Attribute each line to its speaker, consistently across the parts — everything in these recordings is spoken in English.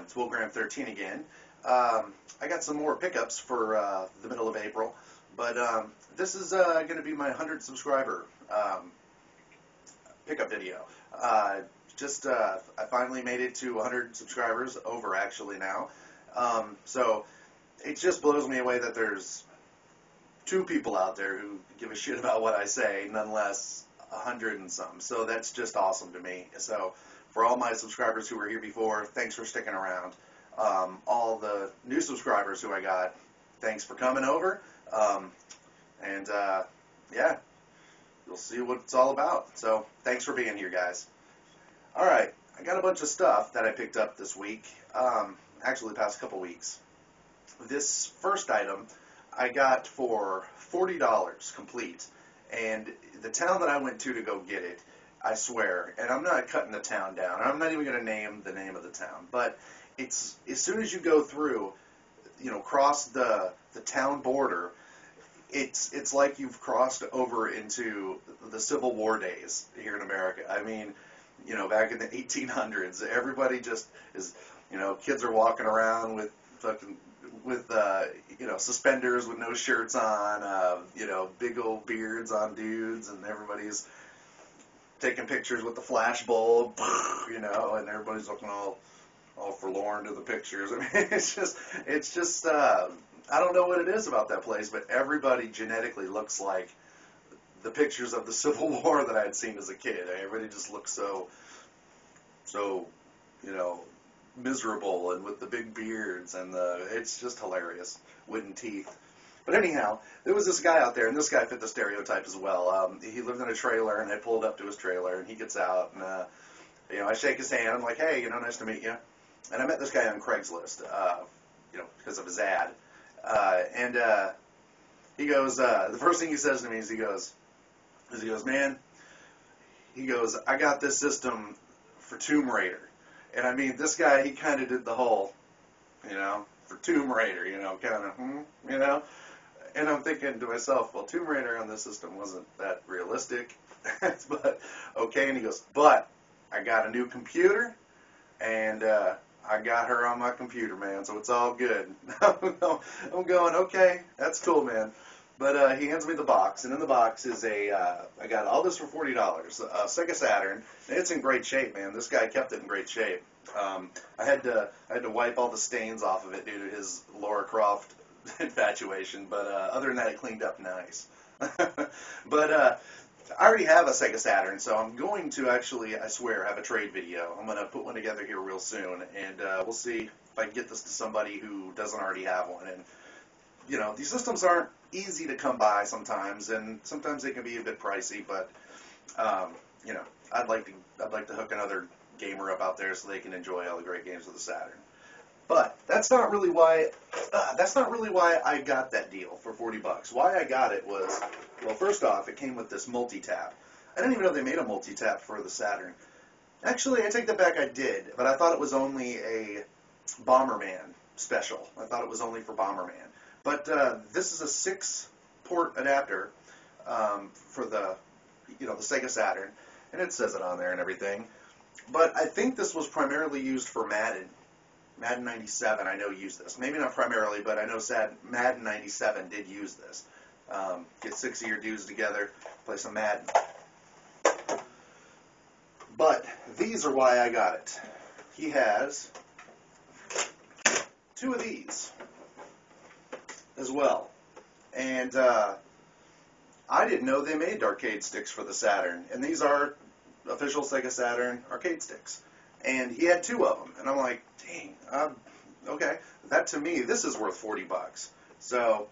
Speaker 1: It's Will Graham 13 again. I got some more pickups for the middle of April, but this is going to be my 100 subscriber pickup video. I finally made it to 100 subscribers, over actually now. So it just blows me away that there's 2 people out there who give a shit about what I say, none less 100 and some. So that's just awesome to me. So for all my subscribers who were here before, thanks for sticking around. All the new subscribers who I got, thanks for coming over. Yeah, you'll see what it's all about. So thanks for being here, guys. Alright, I got a bunch of stuff that I picked up this week, actually the past couple weeks. This first item I got for $40 complete, and the town that I went to go get it, I swear, and I'm not cutting the town down, I'm not even going to name the name of the town, but it's, as soon as you go through, cross the town border, it's like you've crossed over into the Civil War days here in America. I mean, back in the 1800s, everybody just is, kids are walking around with suspenders with no shirts on, big old beards on dudes, and everybody's taking pictures with the flash bulb, and everybody's looking all forlorn to the pictures. I mean, it's just, I don't know what it is about that place, but everybody genetically looks like the pictures of the Civil War that I had seen as a kid. Everybody just looks so, miserable, and with the big beards, and it's just hilarious, wooden teeth. But anyhow, there was this guy out there, and this guy fit the stereotype as well. He lived in a trailer, and I pulled up to his trailer, and he gets out, and I shake his hand. I'm like, hey, nice to meet you. And I met this guy on Craigslist, because of his ad. He goes, the first thing he says to me is he goes, man, I got this system for Tomb Raider. And I mean, this guy, he kind of did the whole, for Tomb Raider, And I'm thinking to myself, well, Tomb Raider on this system wasn't that realistic, but okay. And he goes, but I got a new computer, and I got her on my computer, man, so it's all good. I'm going, okay, that's cool, man. But he hands me the box, and in the box is I got all this for $40, Sega Saturn, and it's in great shape, man. This guy kept it in great shape. I had to wipe all the stains off of it due to his Lara Croft infatuation, but other than that, it cleaned up nice. But I already have a Sega Saturn, so I'm going to actually, I swear, have a trade video. I'm going to put one together here real soon, and we'll see if I can get this to somebody who doesn't already have one. And these systems aren't easy to come by sometimes, and sometimes they can be a bit pricey, but I'd like to hook another gamer up out there so they can enjoy all the great games of the Saturn. But that's not really why I got that deal for $40. Why I got it was, well, first off, it came with this multi-tap. I didn't even know they made a multi-tap for the Saturn. Actually, I take that back, I did, but I thought it was only a Bomberman special. I thought it was only for Bomberman. But this is a 6-port adapter for the Sega Saturn, and it says it on there and everything. But I think this was primarily used for Madden. Madden 97, I know, used this. Maybe not primarily, but I know Madden 97 did use this. Get 6 of your dudes together, play some Madden. But these are why I got it. He has 2 of these as well. And I didn't know they made arcade sticks for the Saturn. And these are official Sega Saturn arcade sticks. And he had 2 of them. And I'm like, dang, okay. That, to me, this is worth $40. So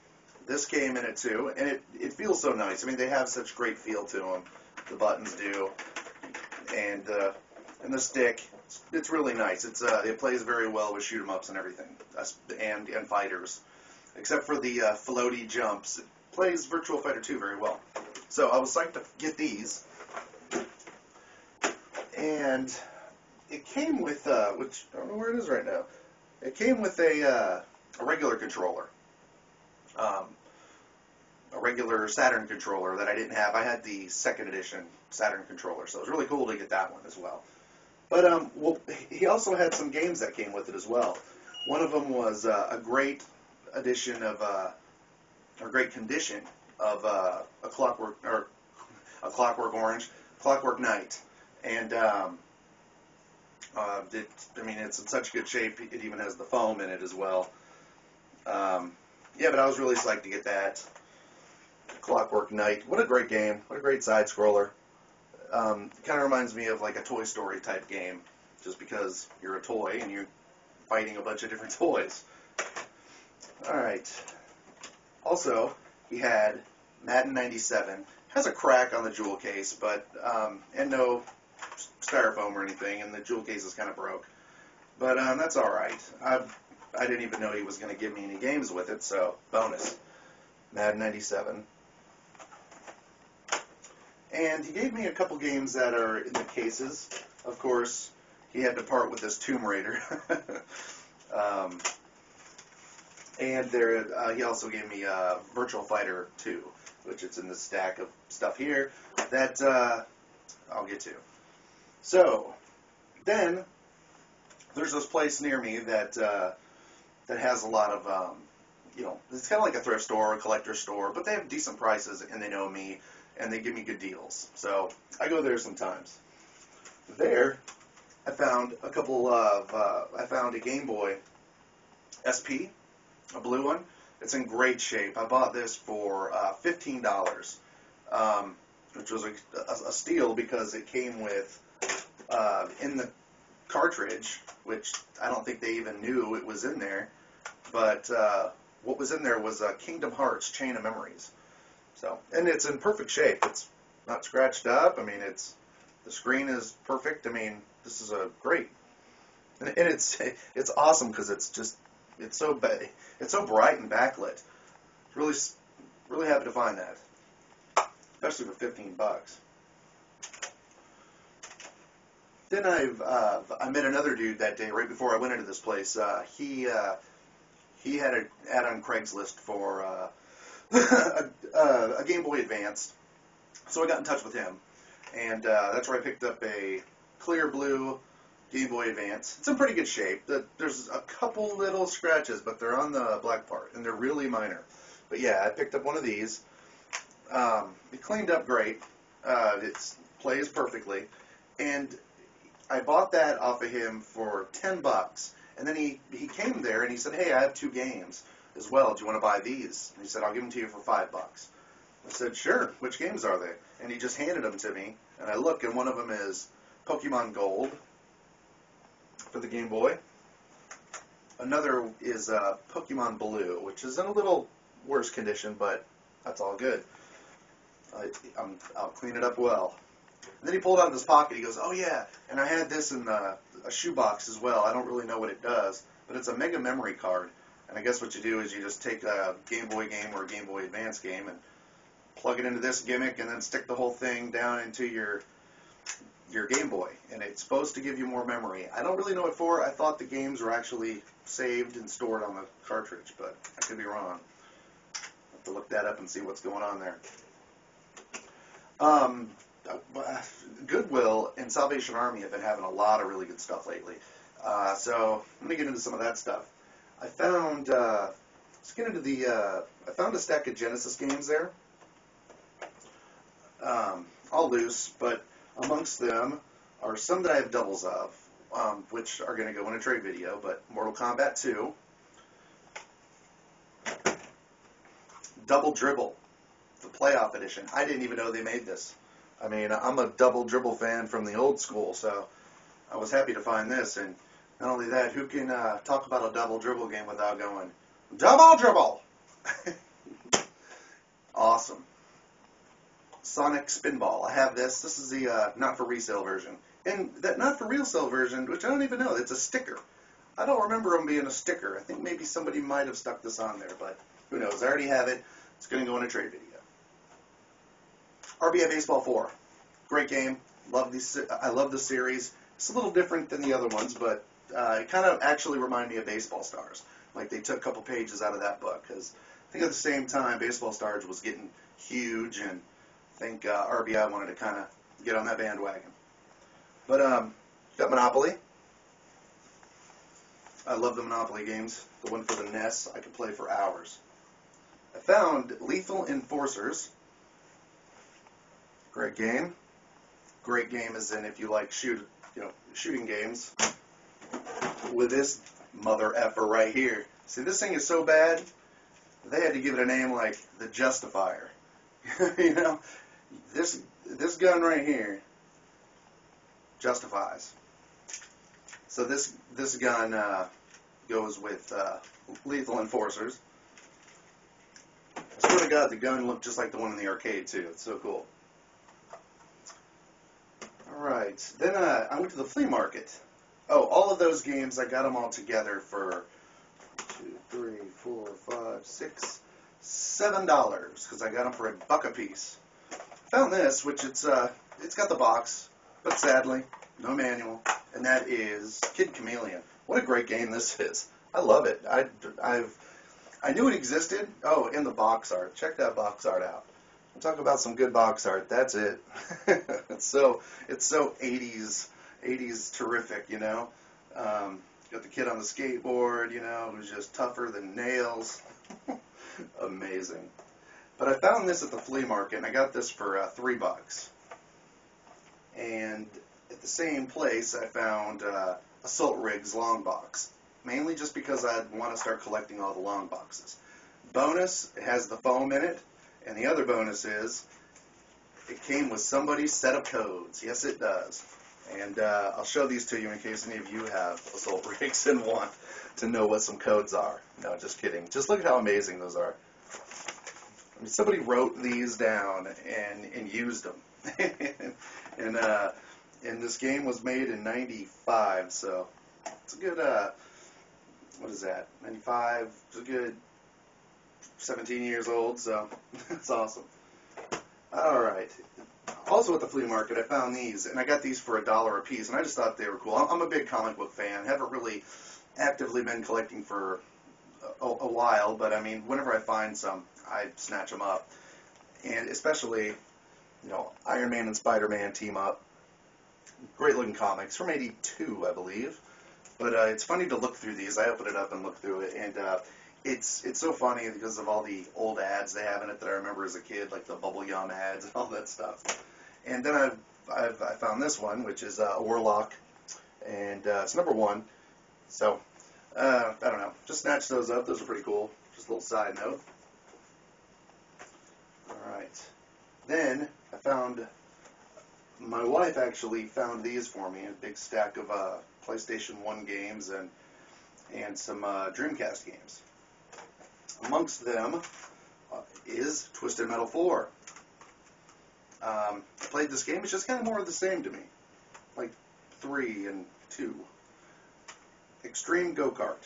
Speaker 1: this came in at 2, and it feels so nice. I mean, they have such great feel to them. The buttons do. And the stick, it's really nice. It plays very well with shoot-'em-ups and everything, and fighters. Except for the floaty jumps. It plays Virtua Fighter 2 very well. So I was psyched to get these. And it came with, which I don't know where it is right now. It came with a regular controller. A regular Saturn controller that I didn't have. I had the 2nd edition Saturn controller, so it was really cool to get that one as well. But well, he also had some games that came with it as well. One of them was a great edition of, or great condition of a Clockwork Orange, Clockwork Knight, and I mean, it's in such good shape. It even has the foam in it as well. Yeah, but I was really psyched to get that Clockwork Knight. What a great game! What a great side scroller. Kind of reminds me of like a Toy Story type game, just because you're a toy and you're fighting a bunch of different toys. All right. Also, he had Madden 97. Has a crack on the jewel case, but and no styrofoam or anything, and the jewel case is kind of broke. But that's all right. I didn't even know he was going to give me any games with it, so bonus. Madden 97. And he gave me a couple games that are in the cases. Of course, he had to part with this Tomb Raider. And he also gave me Virtual Fighter 2, which is in the stack of stuff here that I'll get to. So, then, there's this place near me that has a lot of, it's kind of like a thrift store or a collector store, but they have decent prices, and they know me, and they give me good deals. So, I go there sometimes. There, I found I found a Game Boy SP, a blue one. It's in great shape. I bought this for $15, which was a steal because it came with, in the cartridge, which I don't think they even knew it was in there, but what was in there was Kingdom Hearts Chain of Memories. So, and it's in perfect shape. It's not scratched up. I mean, the screen is perfect. I mean, this is great, and it's awesome because it's so bright and backlit. Really happy to find that, especially for $15. Then I met another dude that day right before I went into this place. He had an ad on Craigslist for a Game Boy Advance, so I got in touch with him, and that's where I picked up a clear blue Game Boy Advance. It's in pretty good shape. There's a couple little scratches, but they're on the black part, and they're really minor. But yeah, I picked up one of these. It cleaned up great. It plays perfectly, and I bought that off of him for $10, and then he came there and he said, "Hey, I have 2 games as well. Do you want to buy these?" And he said, "I'll give them to you for $5." I said, "Sure. Which games are they?" And he just handed them to me, and I look, and one of them is Pokemon Gold for the Game Boy. Another is Pokemon Blue, which is in a little worse condition, but that's all good. I'll clean it up well. And then he pulled out of his pocket. He goes, "Oh yeah, and I had this in a shoebox as well. I don't really know what it does, but it's a Mega Memory card. And I guess what you do is you just take a Game Boy game or a Game Boy Advance game and plug it into this gimmick, and then stick the whole thing down into your Game Boy. And it's supposed to give you more memory. I don't really know what for. I thought the games were actually saved and stored on the cartridge, but I could be wrong. I'll have to look that up and see what's going on there." Goodwill and Salvation Army have been having a lot of really good stuff lately. So let me get into some of that stuff. I found let's get into I found a stack of Genesis games there. All loose, but amongst them are some that I have doubles of, which are going to go in a trade video. But Mortal Kombat 2, Double Dribble, the playoff edition. I didn't even know they made this. I mean, I'm a Double Dribble fan from the old school, so I was happy to find this. And not only that, who can talk about a Double Dribble game without going, "Double Dribble"? Awesome. Sonic Spinball. I have this. This is the not for resale version. And that not for resale version, which I don't even know, it's a sticker. I don't remember them being a sticker. I think maybe somebody might have stuck this on there, but who knows. I already have it. It's going to go in a trade video. RBI Baseball 4. Great game. I love the series. It's a little different than the other ones, but it kind of actually reminded me of Baseball Stars. Like they took a couple pages out of that book, because I think at the same time Baseball Stars was getting huge, and I think RBI wanted to kind of get on that bandwagon. But Got Monopoly. I love the Monopoly games. The one for the NES, I could play for hours. I found Lethal Enforcers. Great game. Great game as in if you like shooting games. With this mother effer right here. See, this thing is so bad, they had to give it a name like the Justifier. You know, this gun right here justifies. So this gun goes with Lethal Enforcers. I swear to God, the gun looked just like the one in the arcade too. It's so cool. All right, then I went to the flea market. Oh, all of those games, I got them all together for $2, $3, $4, $5, $6, $7 because I got them for $1 a piece. Found this, which it's got the box, but sadly no manual, and that is Kid Chameleon. What a great game this is! I love it. I knew it existed. Oh, and the box art. Check that box art out. I'm talking about some good box art. That's it. it's so 80s terrific, you know. Got the kid on the skateboard, you know, who's just tougher than nails. Amazing. But I found this at the flea market, and I got this for $3. And at the same place, I found Assault Rigs long box, mainly just because I want to start collecting all the long boxes. Bonus, it has the foam in it, and the other bonus is it came with somebody's set of codes. Yes, it does. And I'll show these to you in case any of you have Assault Rigs and want to know what some codes are. No, just kidding. Just look at how amazing those are. I mean, somebody wrote these down and used them. and this game was made in '95, so it's a good, what is that, 95, it's a good 17 years old, so it's awesome. Alright, also at the flea market I found these, and I got these for $1 a piece, and I just thought they were cool. I'm a big comic book fan, haven't really actively been collecting for a while, but I mean, whenever I find some, I snatch them up. And especially, you know, Iron Man and Spider-Man team up. Great looking comics from '82, I believe. But it's funny to look through these. I opened it up and looked through it, and it's so funny because of all the old ads they have in it that I remember as a kid, like the Bubble Yum ads and all that stuff. And then I found this one, which is a Warlock, and it's #1. So I don't know. Just snatched those up. Those are pretty cool. Just a little side note. Alright. Then I found, my wife actually found these for me, a big stack of PlayStation 1 games and some Dreamcast games. Amongst them is Twisted Metal 4. I played this game. It's just kind of more of the same to me. Like 3 and 2. Extreme Go-Kart.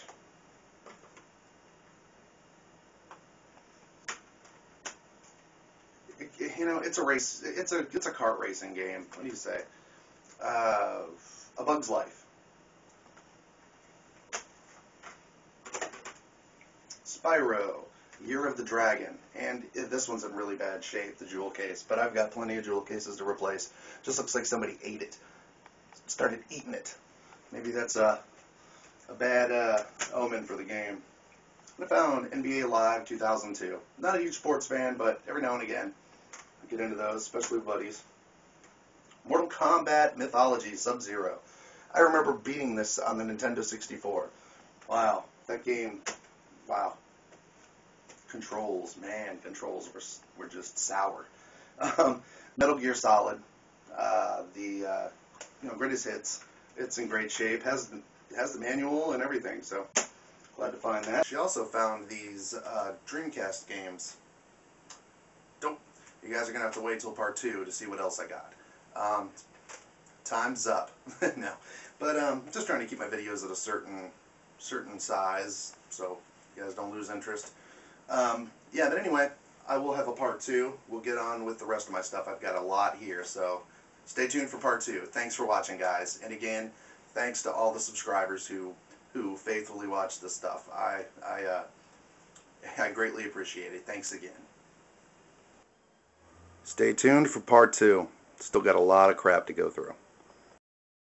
Speaker 1: You know, it's a race. It's a kart racing game. What do you say? A Bug's Life. Spyro, Year of the Dragon, and this one's in really bad shape, the jewel case. But I've got plenty of jewel cases to replace. Just looks like somebody ate it, started eating it. Maybe that's a bad omen for the game. I found NBA Live 2002. Not a huge sports fan, but every now and again I get into those, especially with buddies. Mortal Kombat Mythology Sub-Zero. I remember beating this on the Nintendo 64. Wow, that game, wow. Controls, man, controls were just sour. Metal Gear Solid, the greatest hits. It's in great shape. Has the manual and everything, so glad to find that. She also found these Dreamcast games. You guys are gonna have to wait till part 2 to see what else I got. Time's up. No, but just trying to keep my videos at a certain size, so you guys don't lose interest. Yeah, but anyway, I will have a part 2. We'll get on with the rest of my stuff. I've got a lot here, so stay tuned for part 2. Thanks for watching, guys. And again, thanks to all the subscribers who faithfully watch this stuff. I greatly appreciate it. Thanks again. Stay tuned for part 2. Still got a lot of crap to go through.